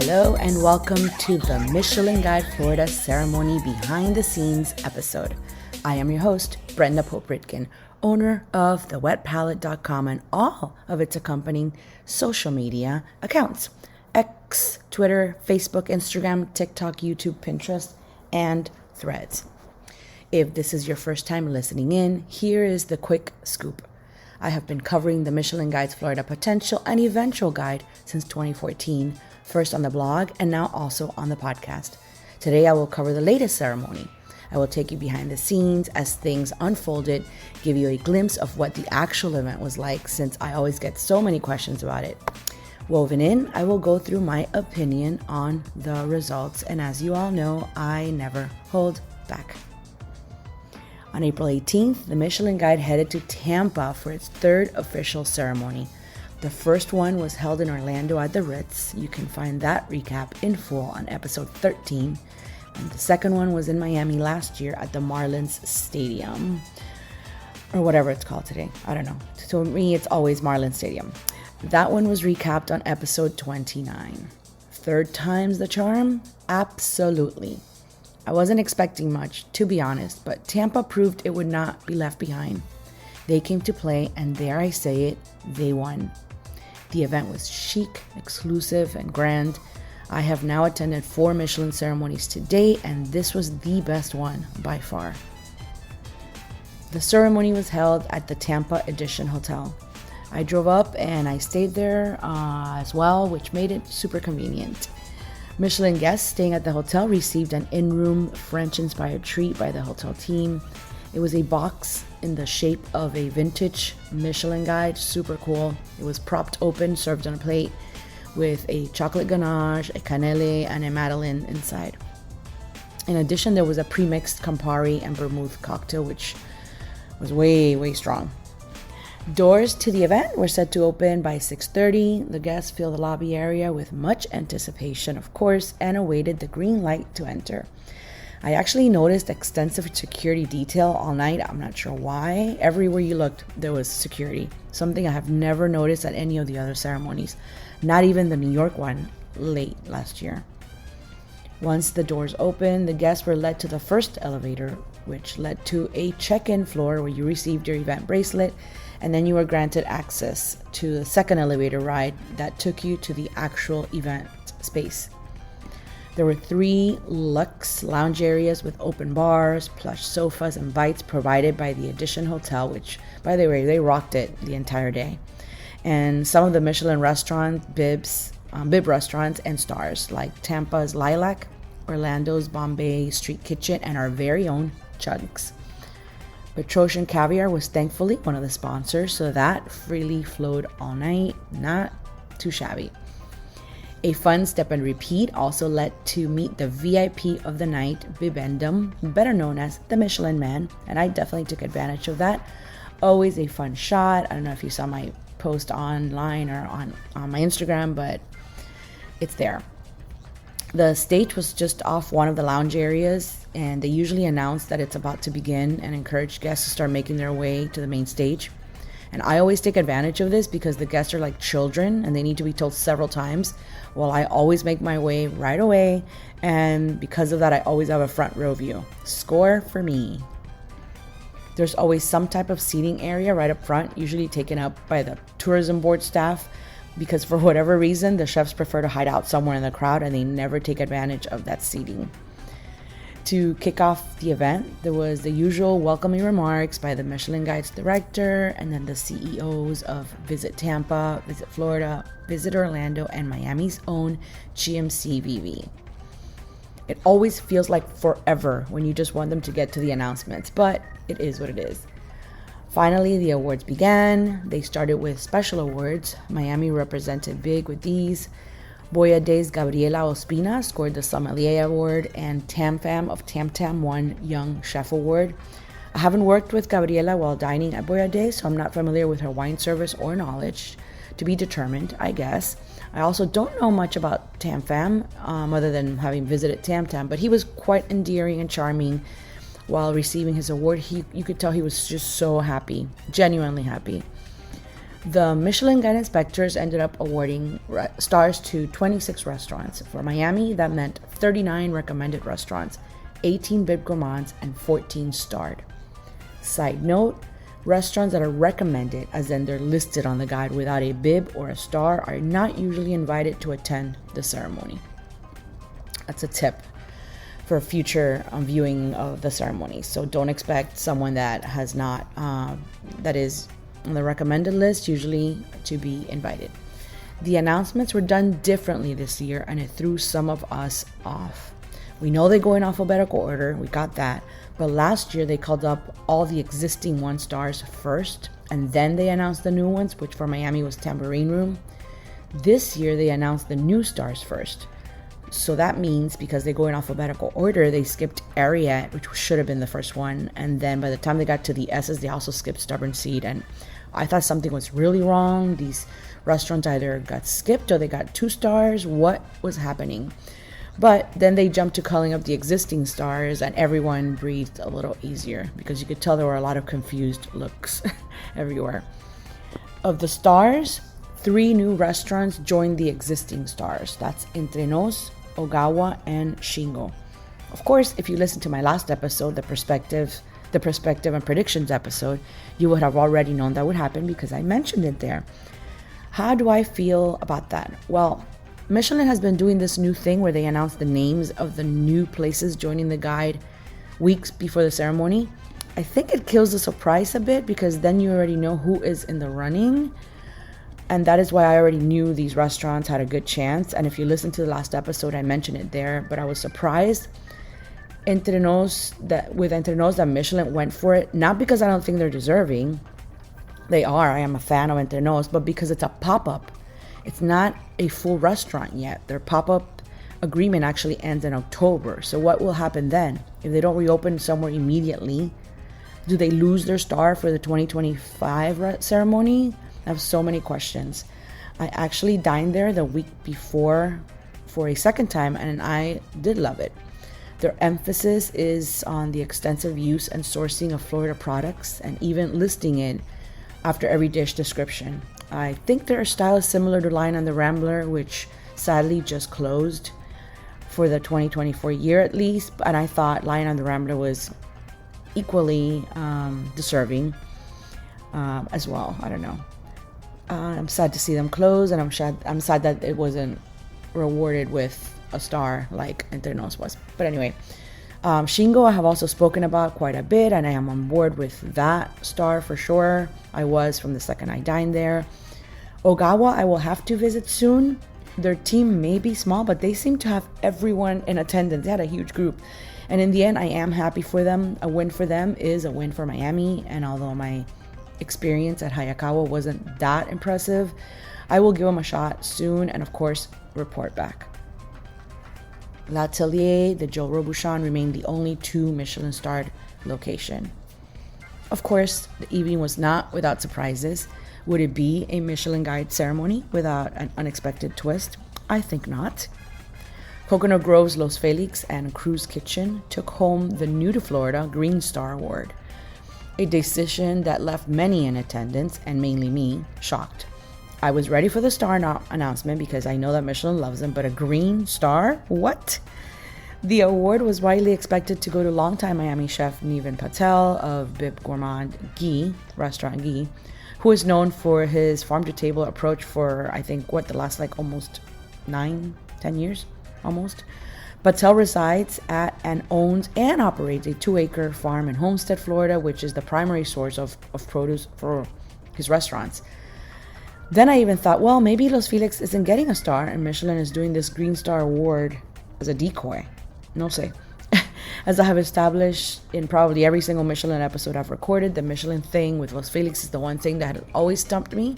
Hello and welcome to the MICHELIN Guide Florida ceremony behind the scenes episode. I am your host, Brenda Pope-Ritkin, owner of thewetpalette.com and all of its accompanying social media accounts: X, Twitter, Facebook, Instagram, TikTok, YouTube, Pinterest, and Threads. If this is your first time listening in, here is the quick scoop. I have been covering the MICHELIN Guides Florida Potential and Eventual Guide since 2014, first on the blog and now also on the podcast. Today I will cover the latest ceremony. I will take you behind the scenes as things unfolded, give you a glimpse of what the actual event was like since I always get so many questions about it. Woven in, I will go through my opinion on the results, and as you all know, I never hold back. On April 18th, the MICHELIN Guide headed to Tampa for its third official ceremony. The first one was held in Orlando at the Ritz. You can find that recap in full on episode 13. And the second one was in Miami last year at the Marlins Stadium, or whatever it's called today. I don't know. To me, it's always Marlins Stadium. That one was recapped on episode 29. Third time's the charm? Absolutely. I wasn't expecting much, to be honest, but Tampa proved it would not be left behind. They came to play, and dare I say it, they won. The event was chic, exclusive, and grand. I have now attended 4 MICHELIN ceremonies to date, and this was the best one by far. The ceremony was held at the Tampa Edition Hotel. I drove up and I stayed there as well, which made it super convenient. MICHELIN guests staying at the hotel received an in-room French-inspired treat by the hotel team. It was a box in the shape of a vintage MICHELIN guide, super cool. It was propped open, served on a plate with a chocolate ganache, a cannelle, and a madeleine inside. In addition, there was a pre-mixed Campari and vermouth cocktail, which was way strong. Doors to the event were set to open by 6:30. The guests filled the lobby area with much anticipation, of course, and awaited the green light to enter. I actually noticed extensive security detail all night. I'm not sure why. Everywhere you looked, there was security. Something I have never noticed at any of the other ceremonies, not even the New York one late last year. Once the doors opened, the guests were led to the first elevator, which led to a check-in floor where you received your event bracelet, and then you were granted access to the second elevator ride that took you to the actual event space. There were 3 luxe lounge areas with open bars, plush sofas, and bites provided by the Edition Hotel, which, by the way, they rocked it the entire day. And some of the MICHELIN restaurants, bib restaurants, and stars like Tampa's Lilac, Orlando's Bombay Street Kitchen, and our very own Chunks. Petrosian Caviar was thankfully one of the sponsors, so that freely flowed all night. Not too shabby. A fun step and repeat also led to meet the VIP of the night, Bibendum, better known as the MICHELIN Man, and I definitely took advantage of that. Always a fun shot. I don't know if you saw my post online or on my Instagram, but it's there. The stage was just off one of the lounge areas, and they usually announce that it's about to begin and encourage guests to start making their way to the main stage. And I always take advantage of this because the guests are like children and they need to be told several times. Well, I always make my way right away, and because of that, I always have a front row view. Score for me. There's always some type of seating area right up front, usually taken up by the tourism board staff, because for whatever reason, the chefs prefer to hide out somewhere in the crowd and they never take advantage of that seating. To kick off the event, there was the usual welcoming remarks by the MICHELIN Guides director and then the CEOs of Visit Tampa, Visit Florida, Visit Orlando, and Miami's own GMCVV. It always feels like forever when you just want them to get to the announcements, but it is what it is. Finally, the awards began. They started with special awards. Miami represented big with these. Boya Day's Gabriela Ospina scored the Sommelier Award, and Tam Fam of Tam Tam won Young Chef Award. I haven't worked with Gabriela while dining at Boya Day, so I'm not familiar with her wine service or knowledge. To be determined, I guess. I also don't know much about Tam Fam, other than having visited Tam Tam, but he was quite endearing and charming. While receiving his award, you could tell he was just so happy, genuinely happy. The Michelin Guide inspectors ended up awarding stars to 26 restaurants. For Miami, that meant 39 recommended restaurants, 18 bib gourmands, and 14 starred. Side note, restaurants that are recommended, as in they're listed on the guide without a bib or a star, are not usually invited to attend the ceremony. That's a tip for future viewing of the ceremony. So don't expect someone that has not, that is on the recommended list, usually to be invited. The announcements were done differently this year, and it threw some of us off. We know they go in alphabetical order, we got that, but last year they called up all the existing 1-stars first, and then they announced the new ones, which for Miami was Tambourine Room. This year they announced the new stars first. So that means because they go in alphabetical order, they skipped Ariat, which should have been the first one, and then by the time they got to the S's, they also skipped Stubborn Seed, and I thought something was really wrong. These restaurants either got skipped or they got 2 stars. What was happening? But then they jumped to calling up the existing stars, and everyone breathed a little easier because you could tell there were a lot of confused looks everywhere. Of the stars, 3 new restaurants joined the existing stars. That's Entre Nos, Ogawa, and Shingo. Of course, if you listen to my last episode, the perspective and predictions episode, you would have already known that would happen because I mentioned it there. How do I feel about that? Well, Michelin has been doing this new thing where they announce the names of the new places joining the guide weeks before the ceremony. I think it kills the surprise a bit because then you already know who is in the running. And that is why I already knew these restaurants had a good chance. And if you listen to the last episode, I mentioned it there, but I was surprised with Entre Nos that Michelin went for it. Not because I don't think they're deserving. They are. I am a fan of Entre Nos, but because it's a pop-up. It's not a full restaurant yet. Their pop-up agreement actually ends in October. So what will happen then? If they don't reopen somewhere immediately, do they lose their star for the 2025 ceremony? I have so many questions. I actually dined there the week before for a second time, and I did love it. Their emphasis is on the extensive use and sourcing of Florida products and even listing it after every dish description. I think their style is similar to Lion on the Rambler, which sadly just closed for the 2024 year at least, and I thought Lion on the Rambler was equally deserving as well. I don't know. I'm sad to see them close, and I'm sad that it wasn't rewarded with a star like Entre Nos was. But anyway, Shingo I have also spoken about quite a bit, and I am on board with that star for sure. I was from the second I dined there. Ogawa I will have to visit soon. Their team may be small, but they seem to have everyone in attendance. They had a huge group, and in the end I am happy for them. A win for them is a win for Miami, and although my experience at Hayakawa wasn't that impressive, I will give them a shot soon and of course report back. L'Atelier, the Joe Robuchon, remained the only 2 Michelin starred location. Of course, the evening was not without surprises. Would it be a Michelin Guide ceremony without an unexpected twist? I think not. Coconut Grove's Los Felix and Cruz Kitchen took home the New to Florida Green Star Award, a decision that left many in attendance, and mainly me, shocked. I was ready for the star announcement because I know that Michelin loves them, but a green star? What? The award was widely expected to go to longtime Miami chef Niven Patel of Bib Gourmand Restaurant Guy, who is known for his farm-to-table approach for, I think, the last almost 9-10 years, almost. Patel resides at and owns and operates a 2-acre farm in Homestead, Florida, which is the primary source of produce for his restaurants. Then I even thought, well, maybe Los Felix isn't getting a star and Michelin is doing this Green Star Award as a decoy. No sé. As I have established in probably every single Michelin episode I've recorded, the Michelin thing with Los Felix is the one thing that had always stumped me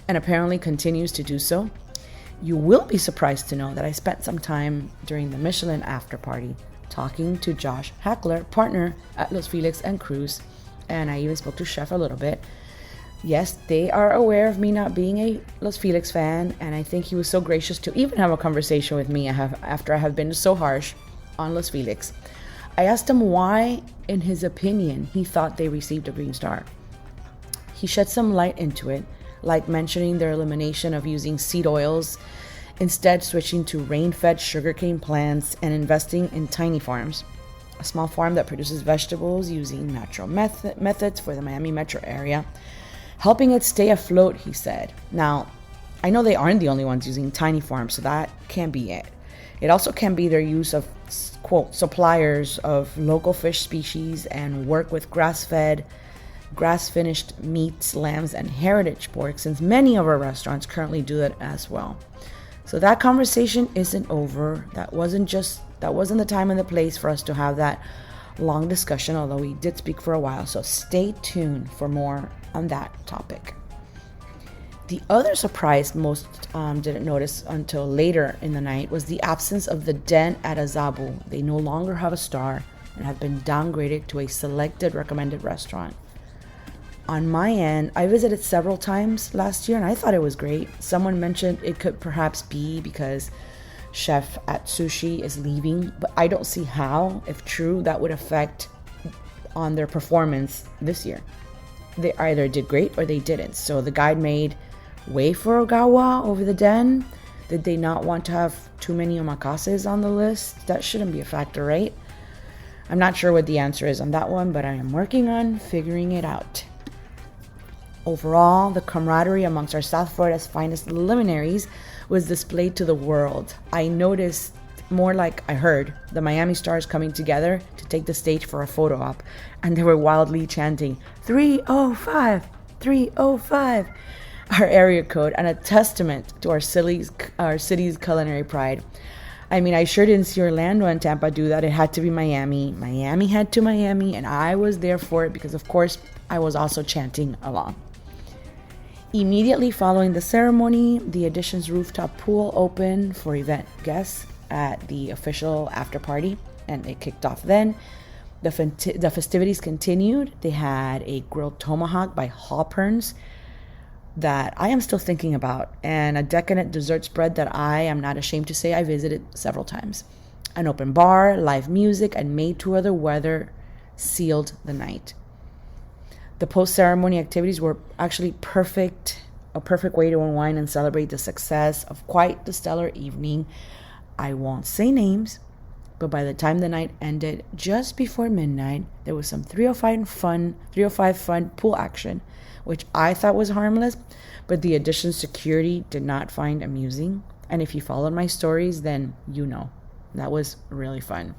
and apparently continues to do so. You will be surprised to know that I spent some time during the Michelin after party talking to Josh Hackler, partner at Los Felix and Cruz, and I even spoke to Chef a little bit. Yes, they are aware of me not being a Los Felix fan, and I think he was so gracious to even have a conversation with me after I have been so harsh on Los Felix. I asked him why, in his opinion, he thought they received a green star. He shed some light into it, like mentioning their elimination of using seed oils, instead switching to rain-fed sugarcane plants and investing in tiny farms, a small farm that produces vegetables using natural methods for the Miami metro area, helping it stay afloat, he said. Now, I know they aren't the only ones using tiny farms, so that can't be it. It also can be their use of, quote, suppliers of local fish species and work with grass-fed, grass-finished meats, lambs, and heritage pork, since many of our restaurants currently do that as well. So that conversation isn't over. That wasn't the time and the place for us to have that long discussion, although we did speak for a while. So stay tuned for more on that topic. The other surprise most didn't notice until later in the night was the absence of the Den at Azabu. They no longer have a star and have been downgraded to a selected recommended restaurant. On my end, I visited several times last year and I thought it was great. Someone mentioned it could perhaps be because chef at Sushi is leaving, but I don't see how, if true, that would affect on their performance this year. They either did great or they didn't. So the guide made way for Ogawa over the Den. Did they not want to have too many omakases on the list? That shouldn't be a factor, right? I'm not sure what the answer is on that one, but I am working on figuring it out. Overall, the camaraderie amongst our South Florida's finest luminaries was displayed to the world. I noticed, more like I heard, the Miami stars coming together to take the stage for a photo op, and they were wildly chanting 305, 305, our area code, and a testament to our city's culinary pride. I mean, I sure didn't see Orlando and Tampa do that. It had to be Miami. Miami had to Miami, and I was there for it because, of course, I was also chanting along. Immediately following the ceremony, the Addition's rooftop pool opened for event guests at the official after party, and it kicked off then. The festivities continued. They had a grilled tomahawk by Halperns that I am still thinking about, and a decadent dessert spread that I am not ashamed to say I visited several times. An open bar, live music, and made to other weather sealed the night. The post-ceremony activities were actually a perfect way to unwind and celebrate the success of quite the stellar evening. I won't say names, but by the time the night ended, just before midnight, there was some 305 fun pool action, which I thought was harmless, but the Addition security did not find amusing. And if you followed my stories, then you know. That was really fun.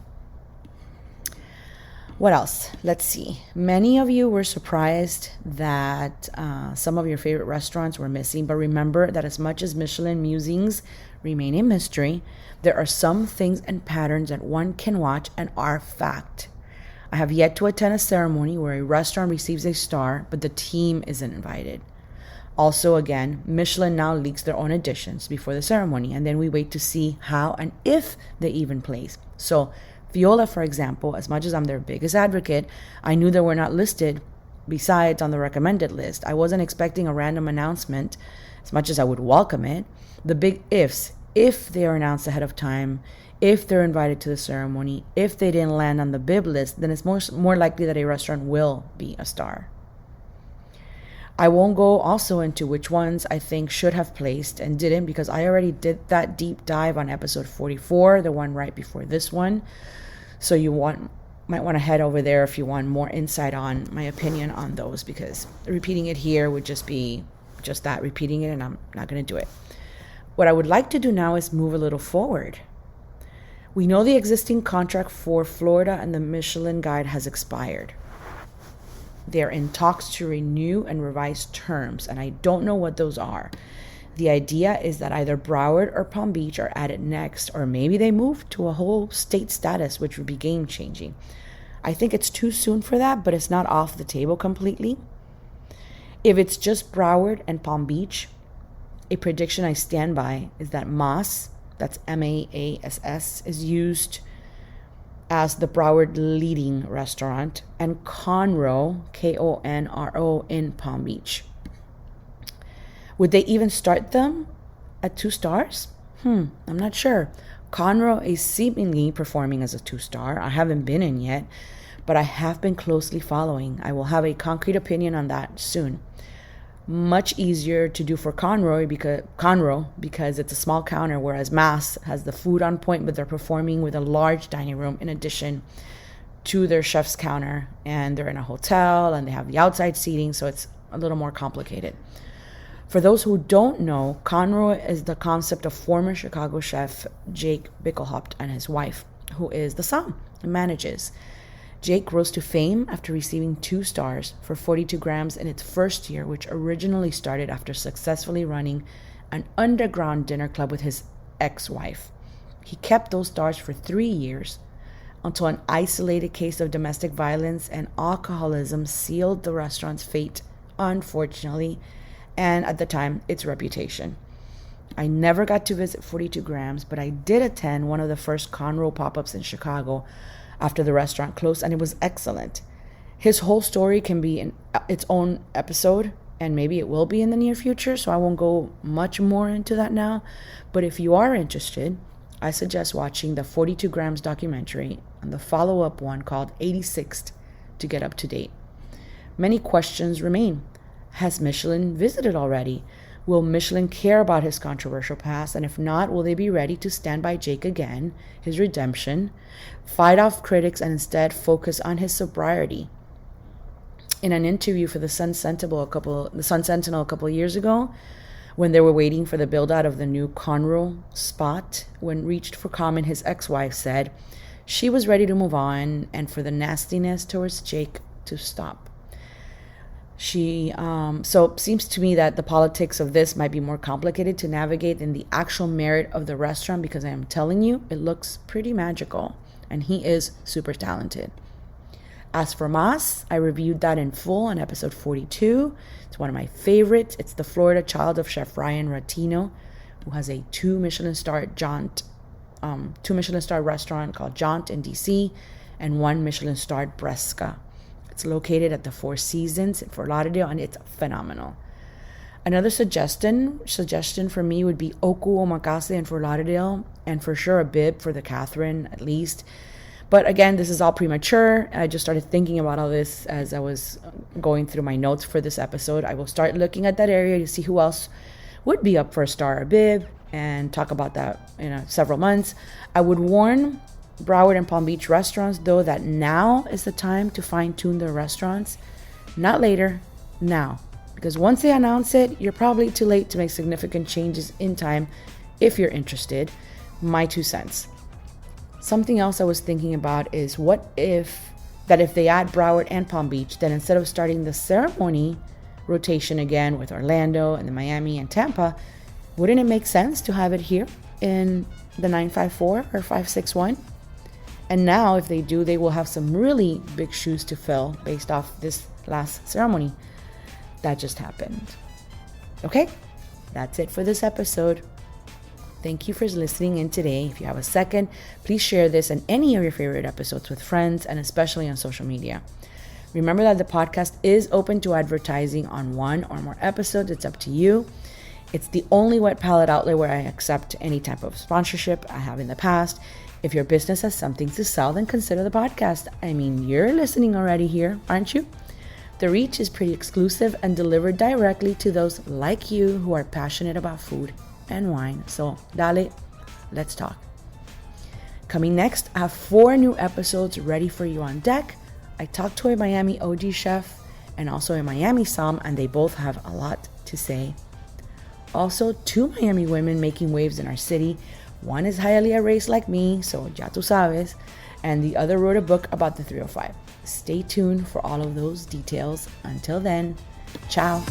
What else? Let's see. Many of you were surprised that some of your favorite restaurants were missing, but remember that as much as Michelin musings remain a mystery, there are some things and patterns that one can watch and are fact. I have yet to attend a ceremony where a restaurant receives a star, but the team isn't invited. Also, again, Michelin now leaks their own editions before the ceremony, and then we wait to see how and if they even place. So, Viola, for example, as much as I'm their biggest advocate, I knew they were not listed besides on the recommended list. I wasn't expecting a random announcement, as much as I would welcome it. The big ifs, if they are announced ahead of time, if they're invited to the ceremony, if they didn't land on the bib list, then it's more likely that a restaurant will be a star. I won't go also into which ones I think should have placed and didn't, because I already did that deep dive on episode 44, the one right before this one. So you might want to head over there if you want more insight on my opinion on those, because repeating it here would just be just that, repeating it, and I'm not going to do it. What I would like to do now is move a little forward. We know the existing contract for Florida and the Michelin Guide has expired. They're in talks to renew and revise terms, and I don't know what those are. The idea is that either Broward or Palm Beach are added next, or maybe they move to a whole state status, which would be game-changing. I think it's too soon for that, but it's not off the table completely. If it's just Broward and Palm Beach, a prediction I stand by is that Mass, that's MAASS, is used as the Broward leading restaurant, and Conroe, KONRO, in Palm Beach. Would they even start them at 2 stars? I'm not sure. Conroe is seemingly performing as a 2-star. I haven't been in yet, but I have been closely following. I will have a concrete opinion on that soon. Much easier to do for Conroe because it's a small counter, whereas Mass has the food on point, but they're performing with a large dining room in addition to their chef's counter, and they're in a hotel and they have the outside seating, so it's a little more complicated. For those who don't know, Conroe is the concept of former Chicago chef Jake Bickelhaupt and his wife, who is the son and manages. Jake rose to fame after receiving 2 stars for 42 grams in its first year, which originally started after successfully running an underground dinner club with his ex-wife. He kept those stars for 3 years until an isolated case of domestic violence and alcoholism sealed the restaurant's fate, unfortunately, and at the time, its reputation. I never got to visit 42 grams, but I did attend one of the first Conroe pop-ups in Chicago after the restaurant closed, and it was excellent. His whole story can be in its own episode, and maybe it will be in the near future, so I won't go much more into that now. But if you are interested, I suggest watching the 42 grams documentary and the follow-up one called 86th to get up to date. Many questions remain. Has Michelin visited already? Will Michelin care about his controversial past? And if not, will they be ready to stand by Jake again, his redemption, fight off critics, and instead focus on his sobriety? In an interview for the Sun Sentinel a couple of years ago, when they were waiting for the build-out of the new Conroe spot, when reached for comment, his ex-wife said she was ready to move on and for the nastiness towards Jake to stop. So it seems to me that the politics of this might be more complicated to navigate than the actual merit of the restaurant, because I am telling you, it looks pretty magical, and he is super talented. As for Mas, I reviewed that in full on episode 42. It's one of my favorites. It's the Florida child of Chef Ryan Ratino, who has a 2 Michelin star restaurant called Jaunt in DC, and 1 Michelin starred Bresca. It's located at the Four Seasons in Fort Lauderdale, and it's phenomenal. Another suggestion for me would be Oku Omakase in Fort Lauderdale, and for sure a bib for the Catherine at least. But again, this is all premature. I just started thinking about all this as I was going through my notes for this episode. I will start looking at that area to see who else would be up for a star or bib and talk about that in several months. I would warn Broward and Palm Beach restaurants, though, that now is the time to fine-tune their restaurants. Not later, now. Because once they announce it, you're probably too late to make significant changes in time if you're interested. My 2 cents. Something else I was thinking about is if they add Broward and Palm Beach, then instead of starting the ceremony rotation again with Orlando and the Miami and Tampa, wouldn't it make sense to have it here in the 954 or 561? And now, if they do, they will have some really big shoes to fill based off this last ceremony that just happened. Okay, that's it for this episode. Thank you for listening in today. If you have a second, please share this and any of your favorite episodes with friends, and especially on social media. Remember that the podcast is open to advertising on 1 or more episodes. It's up to you. It's the only Wet Palette outlet where I accept any type of sponsorship. I have in the past. If your business has something to sell, then consider the podcast. I mean, you're listening already here, aren't you? The reach is pretty exclusive and delivered directly to those like you who are passionate about food and wine. So, dale, let's talk. Coming next, I have 4 new episodes ready for you on deck. I talked to a Miami OG chef and also a Miami som, and they both have a lot to say. Also, 2 Miami women making waves in our city. One is highly erased like me, so ya tu sabes, and the other wrote a book about the 305. Stay tuned for all of those details. Until then, ciao.